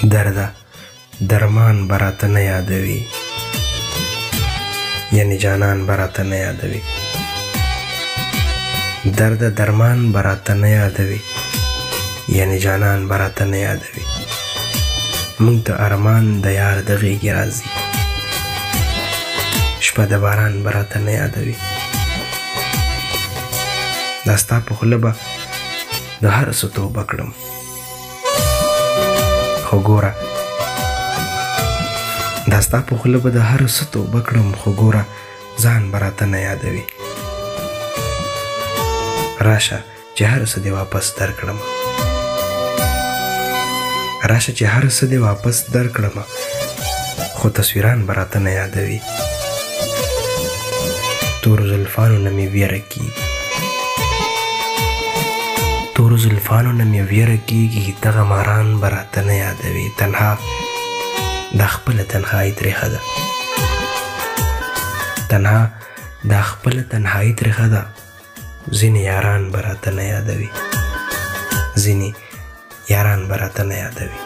درده درمان براته نه یادوي، یعنی جانان براته نه یادوي. درده درمان براته نه یادوي، یعنی جانان براته نه یادوي. مونږ ته ارمان د یار د غېږې راځي، شپه د باران براته نه یادوي. دا ستا په خوله به د هر څه توبه کړم، خو ګوره دا ستا په خوله به د هر څه توبه کړم، خو ګوره ځان به راته نه یادوي. راشه چې هر څه دې واپس درکړم، راشه چې هر څه دې واپس درکړم، خو تصویران به راته نه یادوي. تورو زلفانو نه مې ویره کېږي، تورو زلفانو نه مې ویره کېږي، دغه ماران به راته نه یادوي. تنها دا خپله تنهایي تریخه ده، تنها دا خپله تنهایي تریخه ده. ځینې یاران به راته نه یادوي، ځینې یاران به راته نه یادوي.